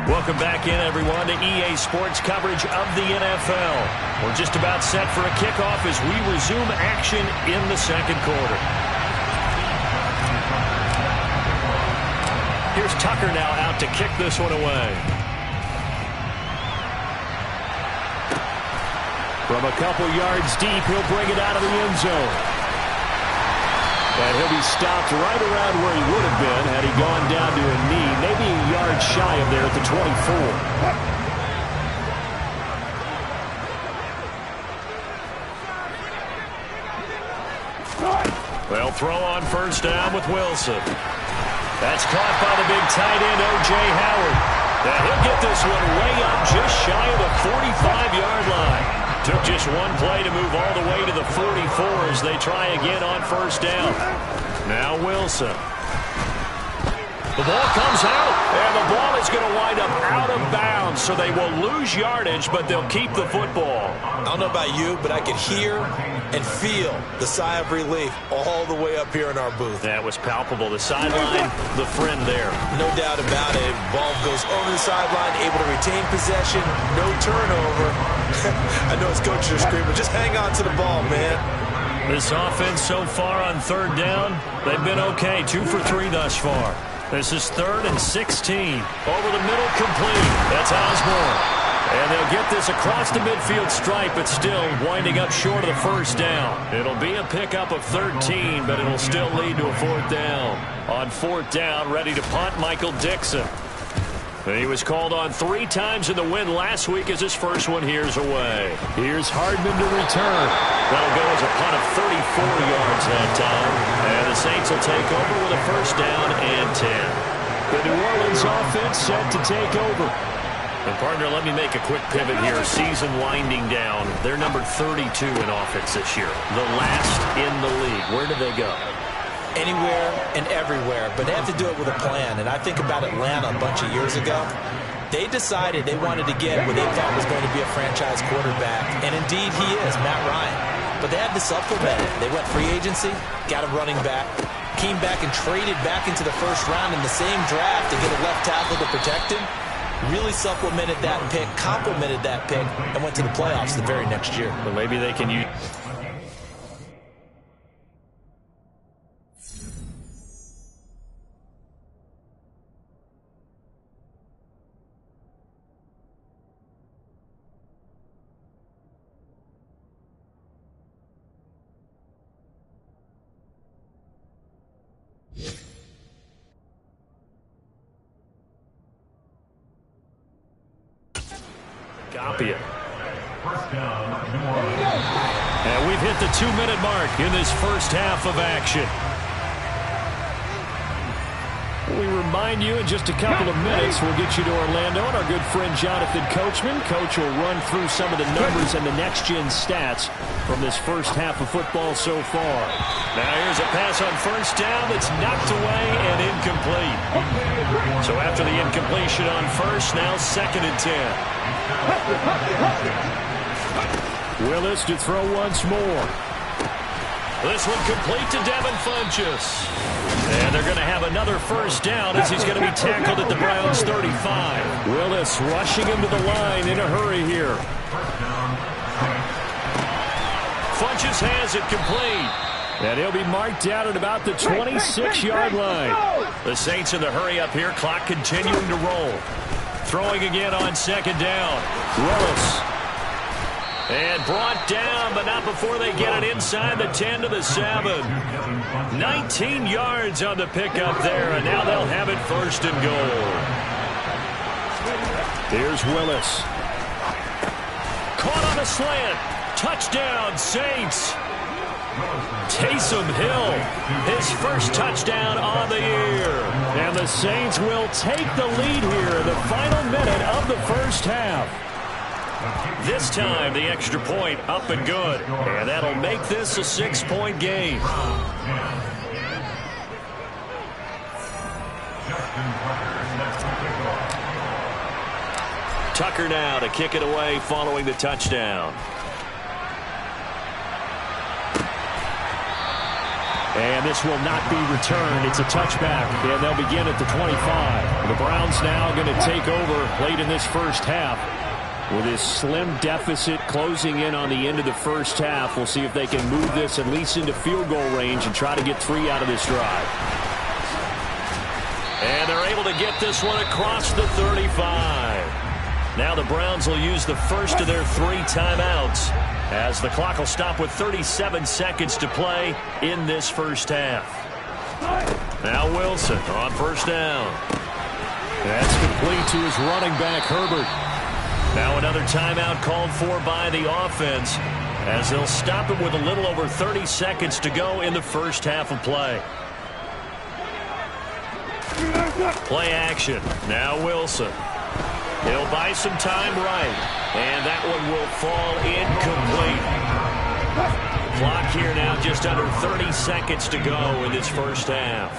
Welcome back in, everyone, to EA Sports coverage of the NFL. We're just about set for a kickoff as we resume action in the second quarter. Here's Tucker now out to kick this one away. From a couple yards deep, he'll bring it out of the end zone. And he'll be stopped right around where he would have been had he gone down to a knee, maybe a yard shy of there at the 24. They'll throw on first down with Wilson. That's caught by the big tight end, O.J. Howard. Now he'll get this one way up just shy of the 45-yard line. Took just one play to move all the way to the 44 as they try again on first down. Now Wilson. The ball comes out, and the ball is going to wind up out of bounds, so they will lose yardage, but they'll keep the football. I don't know about you, but I could hear and feel the sigh of relief all the way up here in our booth. That was palpable. The sideline, the friend there. No doubt about it. Ball goes over the sideline, able to retain possession, no turnover. I know his coaches are screaming, just hang on to the ball, man. This offense so far on third down, they've been okay. 2 for 3 thus far. This is 3rd and 16. Over the middle, complete. That's Osborne. And they'll get this across the midfield stripe, but still winding up short of the first down. It'll be a pickup of 13, but it'll still lead to a 4th down. On 4th down, ready to punt, Michael Dixon. He was called on 3 times in the win last week as his first one here's away. Here's Hardman to return. That'll go as a punt of 34 yards that time. And the Saints will take over with a first down and 10. The New Orleans offense set to take over. And partner, let me make a quick pivot here. Season winding down. They're number 32 in offense this year. The last in the league. Where did they go? Anywhere and everywhere, but they have to do it with a plan. And I think about Atlanta a bunch of years ago. They decided they wanted to get what they thought was going to be a franchise quarterback, and indeed he is, Matt Ryan. But they had to supplement it. They went free agency, got a running back, came back and traded back into the first round in the same draft to get a left tackle to protect him. Really supplemented that pick, complemented that pick, and went to the playoffs the very next year. Well, maybe they can use... Copy it. And we've hit the 2-minute mark in this first half of action. We remind you in just a couple of minutes we'll get you to Orlando and our good friend Jonathan Coachman. Coach will run through some of the numbers and the next-gen stats from this first half of football so far. Now here's a pass on first down that's knocked away and incomplete. So after the incompletion on first, now 2nd and 10. Willis to throw once more. This one complete to Devin Funchess. And they're going to have another first down as he's going to be tackled at the Browns 35. Willis rushing him to the line in a hurry here. Funchess has it complete. And he'll be marked down at about the 26-yard line. The Saints in the hurry up here. Clock continuing to roll. Throwing again on 2nd down. Willis. And brought down, but not before they get it inside the 10 to the 7. 19 yards on the pickup there, and now they'll have it 1st and goal. Here's Willis. Caught on a slant. Touchdown, Saints. Taysom Hill, his first touchdown on the year. And the Saints will take the lead here in the final minute of the first half. This time, the extra point up and good. And that'll make this a 6-point game. Tucker now to kick it away following the touchdown. And this will not be returned. It's a touchback, and they'll begin at the 25. The Browns now going to take over late in this first half. With this slim deficit closing in on the end of the first half, we'll see if they can move this at least into field goal range and try to get 3 out of this drive. And they're able to get this one across the 35. Now the Browns will use the first of their 3 timeouts as the clock will stop with 37 seconds to play in this first half. Now Wilson on first down. That's complete to his running back, Herbert. Now another timeout called for by the offense as they'll stop it with a little over 30 seconds to go in the first half of play. Play action. Now Wilson. He'll buy some time right. And that one will fall incomplete. Clock here now just under 30 seconds to go in this first half.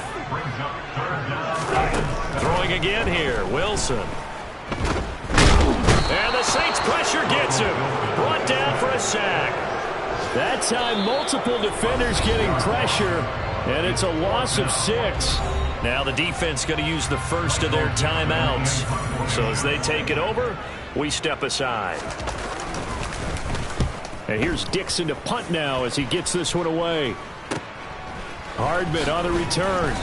Throwing again here. Wilson. And the Saints pressure gets him. Brought down for a sack. That time multiple defenders getting pressure. And it's a loss of 6. Now the defense going to use the first of their timeouts. So as they take it over, we step aside. And here's Dixon to punt now as he gets this one away. Hardman on the return.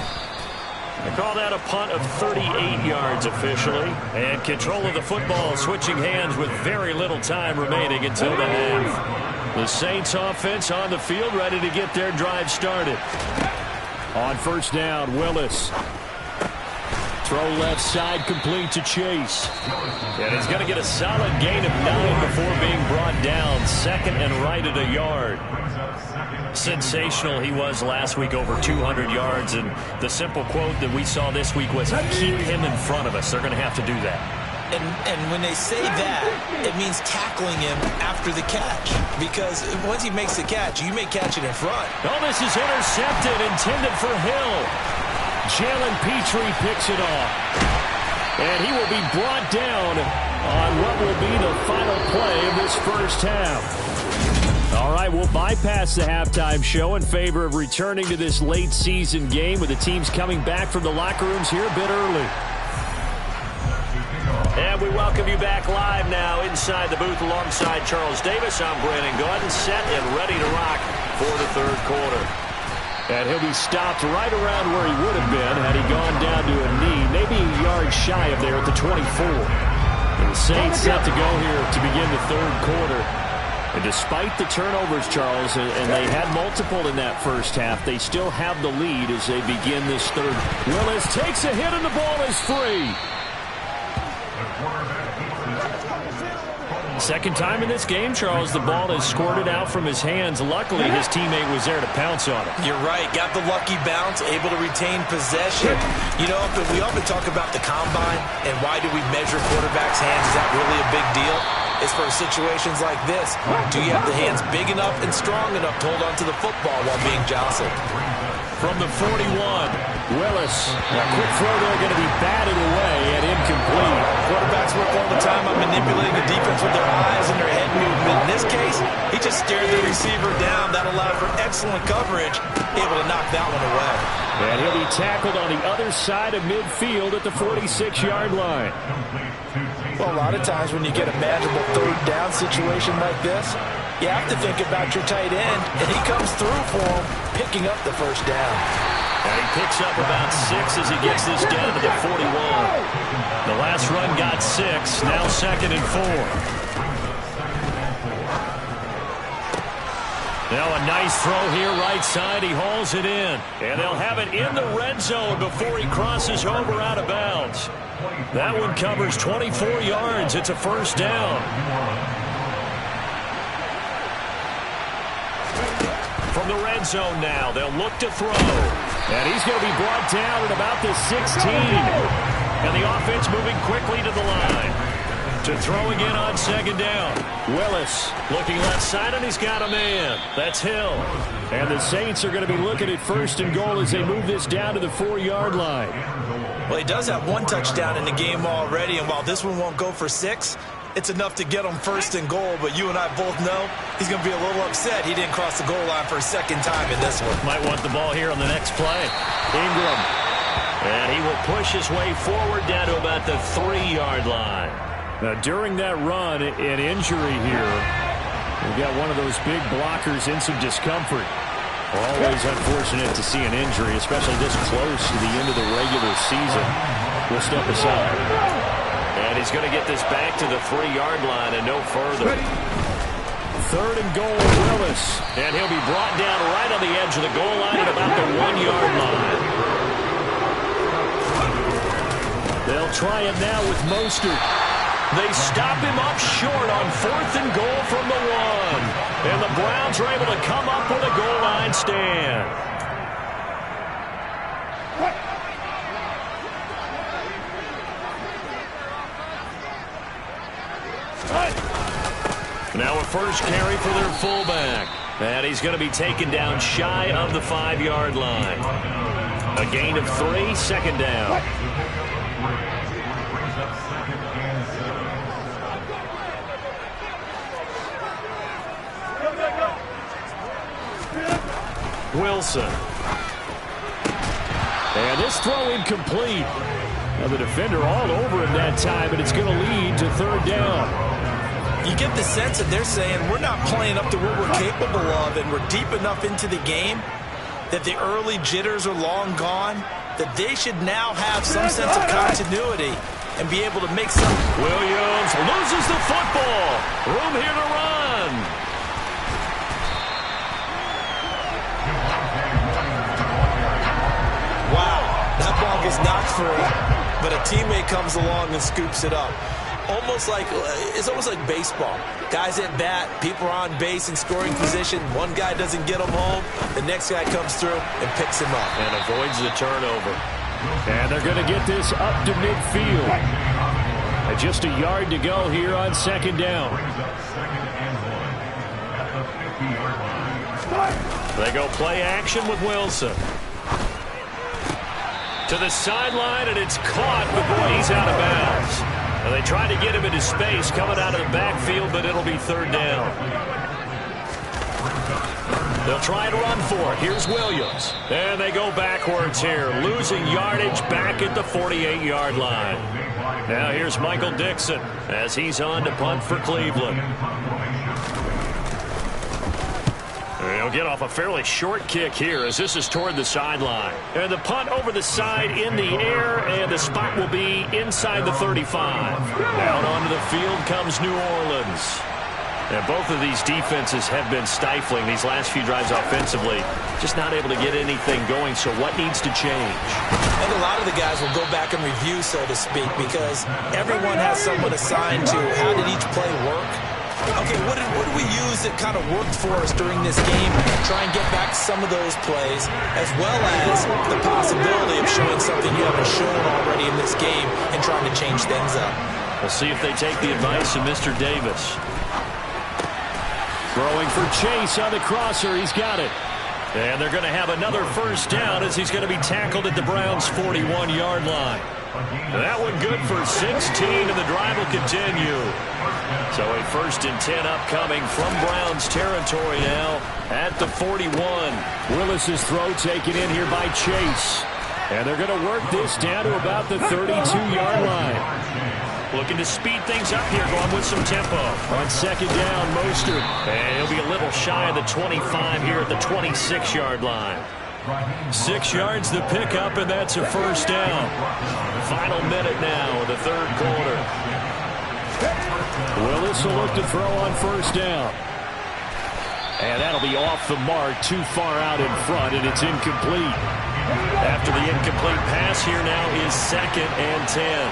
They call that a punt of 38 yards officially. And control of the football switching hands with very little time remaining until the half. The Saints offense on the field ready to get their drive started. On first down, Willis. Throw left side complete to Chase. And he's going to get a solid gain of 9 before being brought down. Second and right at a yard. Sensational he was last week, over 200 yards. And the simple quote that we saw this week was, keep him in front of us. They're going to have to do that. And when they say that, it means tackling him after the catch. Because once he makes the catch, you may catch it in front. Oh, this is intercepted, intended for Hill. Jalen Petrie picks it off. And he will be brought down on what will be the final play of this first half. All right, we'll bypass the halftime show in favor of returning to this late season game with the teams coming back from the locker rooms here a bit early. And we welcome you back live now inside the booth alongside Charles Davis. I'm Brandon Gordon, set and ready to rock for the third quarter. And he'll be stopped right around where he would have been had he gone down to a knee, maybe a yard shy of there at the 24. And the Saints set to go here to begin the third quarter. And despite the turnovers, Charles, and they had multiple in that first half, they still have the lead as they begin this third. Willis takes a hit and the ball is free. Second time in this game, Charles, the ball is squirted out from his hands. Luckily, his teammate was there to pounce on it. You're right. Got the lucky bounce, able to retain possession. You know, we often talk about the combine and why do we measure quarterbacks' hands. Is that really a big deal? It's for situations like this. Do you have the hands big enough and strong enough to hold on to the football while being jostled? From the 41, Willis. A quick throw there going to be batted away and incomplete. Quarterbacks work all the time on manipulating the defense with their eyes and their head movement. In this case, he just stared the receiver down. That allowed for excellent coverage, able to knock that one away. And he'll be tackled on the other side of midfield at the 46-yard line. Well, a lot of times when you get a manageable third down situation like this, you have to think about your tight end, and he comes through for him, picking up the first down. And he picks up about 6 as he gets this down to the 41. The last run got 6, now second and 4. Now a nice throw here, right side. He hauls it in. And they'll have it in the red zone before he crosses over out of bounds. That one covers 24 yards. It's a first down. From the red zone now, they'll look to throw. And he's going to be brought down at about the 16. And the offense moving quickly to the line. To throw again on second down. Willis looking left side, and he's got a man. That's Hill. And the Saints are going to be looking at first and goal as they move this down to the 4-yard line. Well, he does have one touchdown in the game already, and while this one won't go for 6, it's enough to get him first and goal, but you and I both know he's going to be a little upset he didn't cross the goal line for a second time in this one. Might want the ball here on the next play. Ingram. And he will push his way forward down to about the 3-yard line. Now, during that run, an injury here. We've got one of those big blockers in some discomfort. Always unfortunate to see an injury, especially this close to the end of the regular season. We'll step aside. And he's going to get this back to the 3-yard line and no further. Third and goal, Willis. And he'll be brought down right on the edge of the goal line at about the 1-yard line. They'll try it now with Mostert. They stop him up short on 4th and goal from the 1. And the Browns are able to come up with a goal line stand. Now a first carry for their fullback. And he's going to be taken down shy of the 5-yard line. A gain of 3, second down. Wilson. And this throw incomplete. Now the defender all over him that time, and it's going to lead to 3rd down. You get the sense that they're saying we're not playing up to what we're capable of, and we're deep enough into the game that the early jitters are long gone, that they should now have some sense of continuity and be able to make some. Williams loses the football. Room here to run. Wow, that ball gets knocked free, but a teammate comes along and scoops it up. It's almost like baseball. Guys at bat, people are on base in scoring position. One guy doesn't get him home. The next guy comes through and picks him up. And avoids the turnover. And they're going to get this up to midfield. And just a yard to go here on 2nd down. They go play action with Wilson. To the sideline, and it's caught, but boy, he's out of bounds. Now they try to get him into space coming out of the backfield, but it'll be 3rd down. They'll try to run for it. Here's Williams. And they go backwards here, losing yardage back at the 48-yard line. Now here's Michael Dixon as he's on to punt for Cleveland. He'll get off a fairly short kick here as this is toward the sideline. And the punt over the side in the air, and the spot will be inside the 35. Down onto the field comes New Orleans. And both of these defenses have been stifling these last few drives offensively. Just not able to get anything going, so what needs to change? And a lot of the guys will go back and review, so to speak, because everyone has someone assigned to how did each play work. Okay, what did we use that kind of worked for us during this game? Try and get back some of those plays, as well as the possibility of showing something you haven't shown already in this game and trying to change things up. We'll see if they take the advice of Mr. Davis. Throwing for Chase on the crosser. He's got it. And they're going to have another first down as he's going to be tackled at the Browns' 41-yard line. That one good for 16, and the drive will continue. So a 1st and 10 upcoming from Browns territory now at the 41. Willis's throw taken in here by Chase. And they're going to work this down to about the 32-yard line. Looking to speed things up here, going with some tempo. On 2nd down, Mostert. And he'll be a little shy of the 25 here at the 26-yard line. 6 yards the pickup, and that's a first down. Final minute now of the 3rd quarter. Willis will look to throw on first down. And that'll be off the mark, too far out in front, and it's incomplete. After the incomplete pass, here now is 2nd and 10.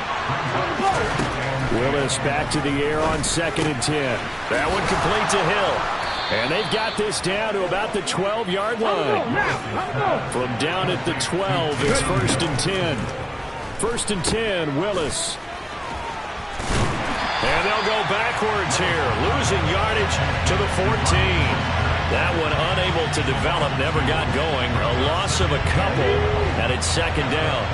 Willis back to the air on 2nd and 10. That one complete to Hill. And they've got this down to about the 12-yard line. From down at the 12, it's 1st and 10. 1st and 10, Willis. And they'll go backwards here, losing yardage to the 14. That one unable to develop, never got going. A loss of a couple, and it's 2nd down.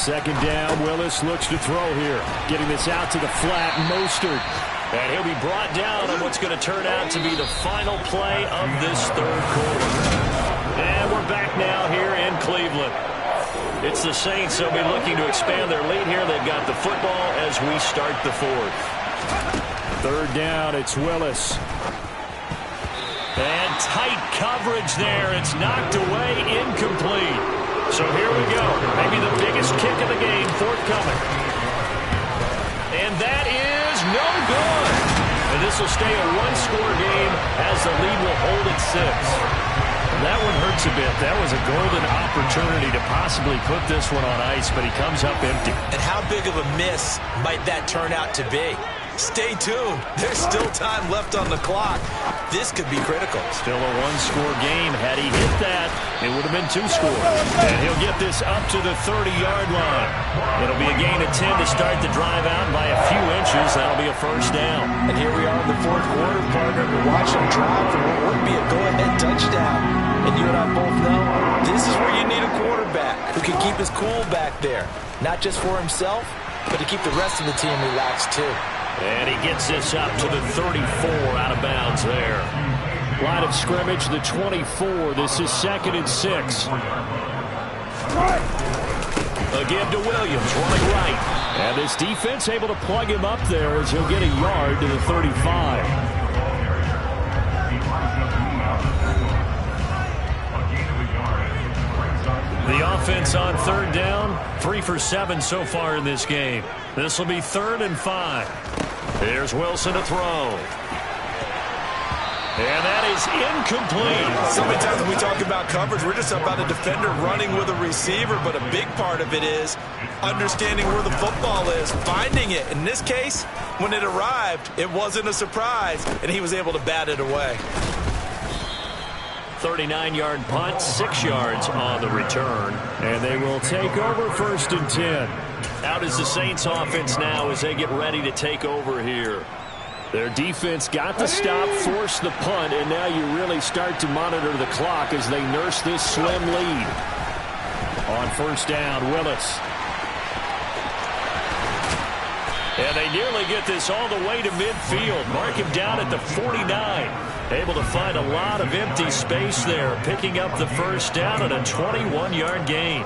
Second down, Willis looks to throw here. Getting this out to the flat, Mostert. And he'll be brought down on what's going to turn out to be the final play of this third quarter. And we're back now here in Cleveland. It's the Saints, they'll be looking to expand their lead here. They've got the football as we start the fourth. Third down, it's Willis. And tight coverage there. It's knocked away, incomplete. So here we go. Maybe the biggest kick of the game forthcoming. And that is no good. And this will stay a one-score game as the lead will hold at 6. That one hurts a bit. That was a golden opportunity to possibly put this one on ice, but he comes up empty. And how big of a miss might that turn out to be? Stay tuned. There's still time left on the clock. This could be critical. Still a one-score game. Had he hit that, it would have been 2 scores. And he'll get this up to the 30-yard line. It'll be a gain of 10 to start the drive out by a few inches. That'll be a first down. And here we are in the fourth quarter, partner. We're watching him drive for what would be a go-ahead touchdown. And you and I both know this is where you need a quarterback who can keep his cool back there. Not just for himself, but to keep the rest of the team relaxed too. And he gets this up to the 34 out of bounds there. Line of scrimmage, the 24. This is 2nd and 6. A give to Williams, running right. And this defense able to plug him up there as he'll get a yard to the 35. The offense on third down, 3 for 7 so far in this game. This will be 3rd and 5. Here's Wilson to throw. And that is incomplete. So many times when we talk about coverage, we're just about a defender running with a receiver, but a big part of it is understanding where the football is, finding it. In this case, when it arrived, it wasn't a surprise, and he was able to bat it away. 39-yard punt, 6 yards on the return. And they will take over 1st and 10. Out is the Saints offense now as they get ready to take over here. Their defense got the stop, forced the punt, and now you really start to monitor the clock as they nurse this slim lead. On 1st down, Willis. And they nearly get this all the way to midfield. Mark him down at the 49. Able to find a lot of empty space there, picking up the first down at a 21-yard gain.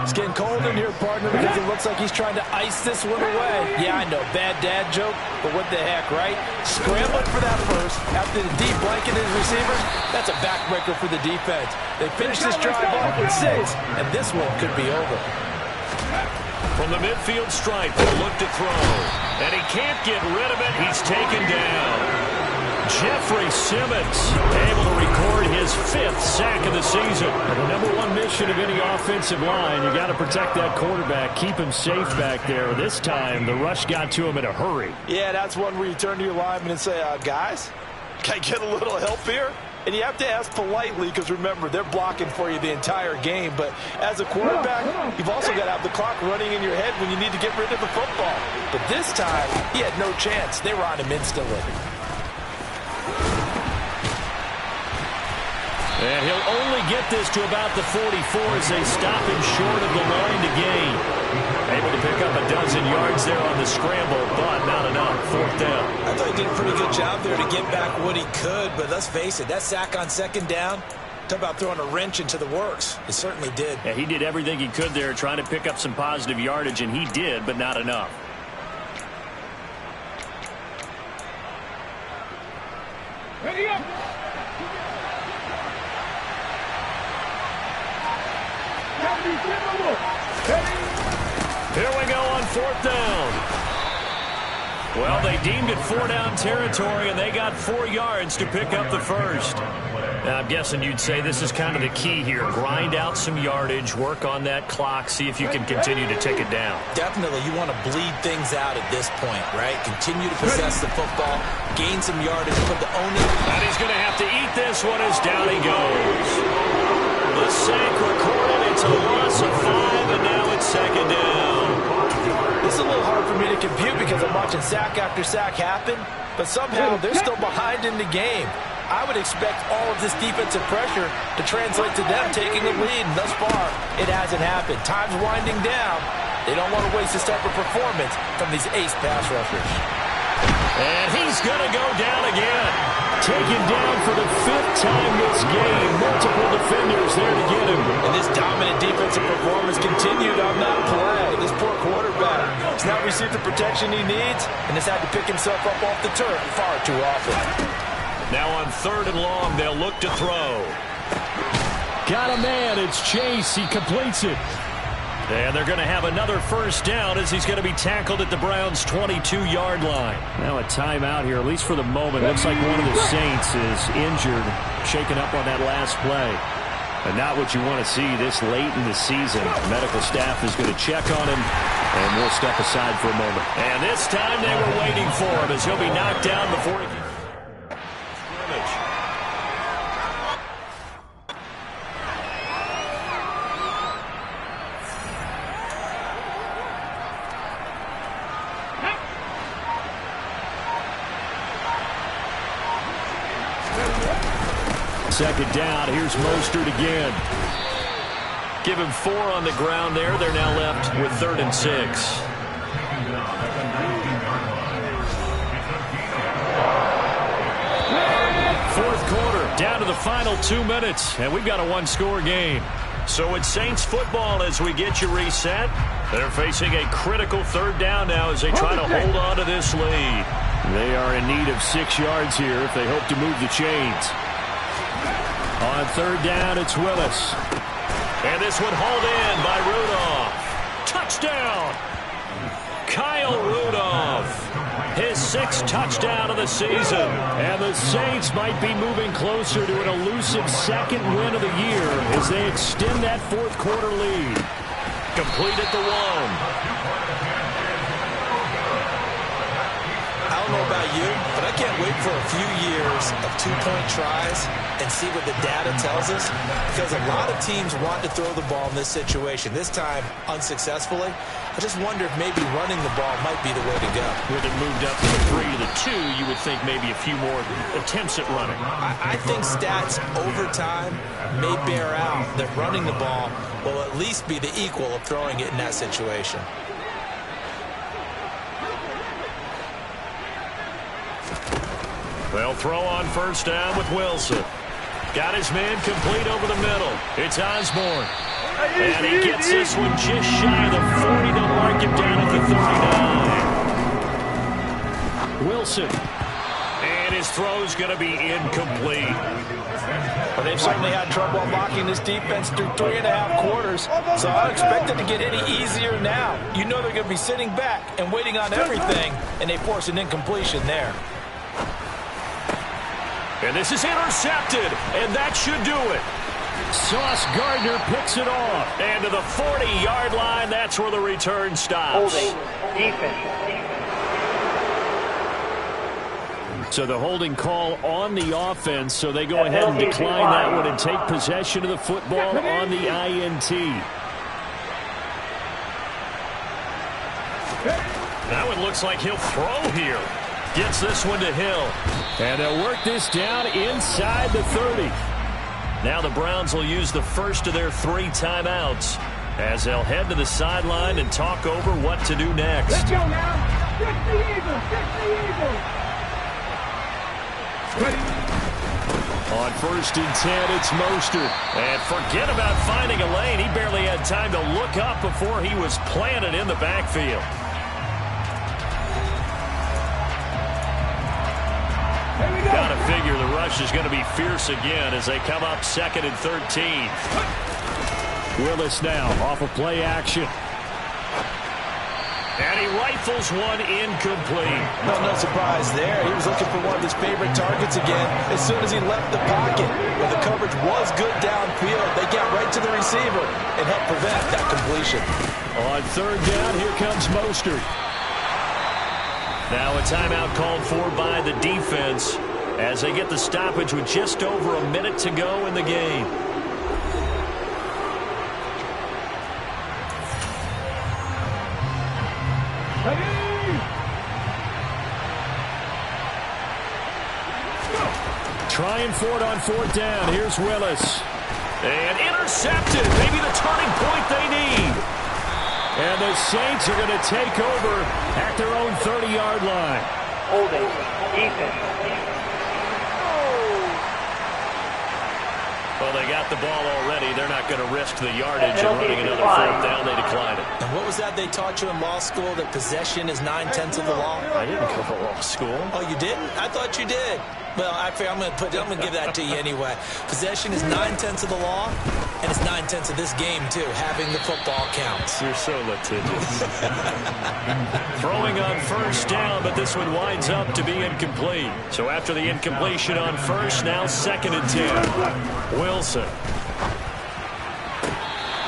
It's getting cold in here, partner, because it looks like he's trying to ice this one away. Yeah, I know, bad dad joke, but what the heck, right? Scrambling for that first after the deep blanket his receivers. That's a backbreaker for the defense. They finish this drive off with 6, and this one could be over. From the midfield stripe, they'll look to throw. And he can't get rid of it. He's taken down. Jeffrey Simmons able to record his 5th sack of the season. And the #1 mission of any offensive line, you got to protect that quarterback, keep him safe back there. This time, the rush got to him in a hurry. Yeah, that's one where you turn to your lineman and say, guys, can I get a little help here? And you have to ask politely because, remember, they're blocking for you the entire game. But as a quarterback, you've also got to have the clock running in your head when you need to get rid of the football. But this time, he had no chance. They were on him instantly. And he'll only get this to about the 44 as they stop him short of the line to gain. Able to pick up a dozen yards there on the scramble, but not enough. 4th down. I thought he did a pretty good job there to get back what he could, but let's face it, that sack on 2nd down, talk about throwing a wrench into the works. It certainly did. Yeah, he did everything he could there trying to pick up some positive yardage, and he did, but not enough. Ready up! Here we go on 4th down. Well, they deemed it 4-down territory, and they got 4 yards to pick up the first. Now, I'm guessing you'd say this is kind of the key here. Grind out some yardage, work on that clock, see if you can continue to tick it down. Definitely, you want to bleed things out at this point, right? Continue to possess the football, gain some yardage, put the own it. And he's going to have to eat this one as down he goes. The sack recorded. It's a loss of 5, and now it's 2nd down. This is a little hard for me to compute because I'm watching sack after sack happen, but somehow they're still behind in the game. I would expect all of this defensive pressure to translate to them taking the lead, and thus far, it hasn't happened. Time's winding down, They don't want to waste this type of performance from these ace pass rushers. And he's going to go down again. Taken down for the 5th time this game. Multiple defenders there to get him. And this dominant defensive performance continued on that play. This poor quarterback has not received the protection he needs and has had to pick himself up off the turf far too often. Now on 3rd and long, they'll look to throw. Got a man. It's Chase. He completes it. And they're going to have another first down as he's going to be tackled at the Browns' 22-yard line. Now a timeout here, at least for the moment. Looks like one of the Saints is injured, shaken up on that last play. But not what you want to see this late in the season. Medical staff is going to check on him, and we'll step aside for a moment. And this time they were waiting for him as he'll be knocked down before he can scrimmage. Second down, here's Mostert again. Give him 4 on the ground there. They're now left with 3rd and 6. 4th quarter, down to the final 2 minutes, and we've got a 1-score game. So it's Saints football as we get you reset. They're facing a critical 3rd down now as they try to hold on to this lead. They are in need of 6 yards here if they hope to move the chains. On 3rd down, it's Willis. And this one hauled in by Rudolph. Touchdown! Kyle Rudolph. His 6th touchdown of the season. And the Saints might be moving closer to an elusive 2nd win of the year as they extend that 4th quarter lead. Complete at the 1. I don't know about you, but I can't wait for a few years of 2-point tries and see what the data tells us, because a lot of teams want to throw the ball in this situation. This time, unsuccessfully. I just wonder if maybe running the ball might be the way to go. With it moved up from the 3 to the 2, you would think maybe a few more attempts at running. I think stats over time may bear out that running the ball will at least be the equal of throwing it in that situation. They'll throw on 1st down with Wilson. Got his man complete over the middle. It's Osborne. And he gets this one just shy of the 40. They'll mark him down at the 39. Wilson. And his throw's going to be incomplete. But they've certainly had trouble unlocking this defense through 3.5 quarters. So I don't expect it to get any easier now. You know they're going to be sitting back and waiting on everything, and they force an incompletion there. And this is intercepted, and that should do it. Sauce Gardner picks it off. And to the 40-yard line, that's where the return stops. Holding. Defense. So the holding call on the offense, so they go ahead and decline that one and take possession of the football on the INT. That one looks like he'll throw here. Gets this one to Hill. And they'll work this down inside the 30. Now the Browns will use the first of their 3 timeouts as they'll head to the sideline and talk over what to do next. Let's go now. Get the Eagles. Get the Eagles. Ready. On 1st and 10, it's Mostert. And forget about finding a lane. He barely had time to look up before he was planted in the backfield. Got to figure the rush is going to be fierce again as they come up 2nd and 13. Willis now off of play action. And he rifles one incomplete. No surprise there. He was looking for one of his favorite targets again as soon as he left the pocket. But the coverage was good downfield. They got right to the receiver and helped prevent that completion. On 3rd down, here comes Mostert. Now a timeout called for by the defense as they get the stoppage with just over a minute to go in the game. Trying for it on 4th down. Here's Willis. And intercepted. Maybe the turning point they need. And the Saints are going to take over at their own 30-yard line. Holding. Defense. Well, they got the ball already. They're not going to risk the yardage and running another fourth down. They decline it. And what was that they taught you in law school, that possession is 9/10 of the law? I didn't go to law school. Oh, you didn't? I thought you did. Well, I'm going to give that to you anyway. Possession is 9/10 of the law, and it's 9/10 of this game, too. Having the football counts. You're so litigious. Throwing on first down, but this one winds up to be incomplete. So after the incompletion on first, now 2nd and 10. Wilson.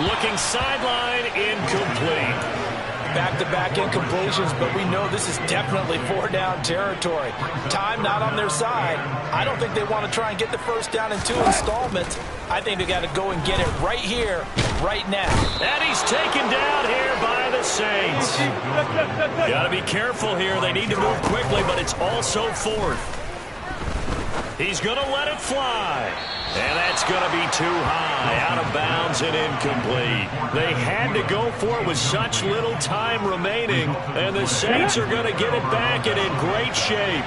Looking sideline, incomplete. Back-to-back incompletions, but we know this is definitely 4-down territory. Time not on their side. I don't think they want to try and get the first down in 2 installments. I think they got to go and get it right here, right now. And he's taken down here by the Saints. Got to be careful here. They need to move quickly, but it's also 4th. He's going to let it fly. And that's going to be too high, out of bounds and incomplete. They had to go for it with such little time remaining, and the Saints are going to get it back and in great shape.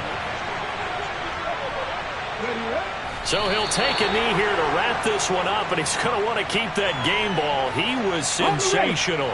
So he'll take a knee here to wrap this one up, and he's going to want to keep that game ball. He was sensational.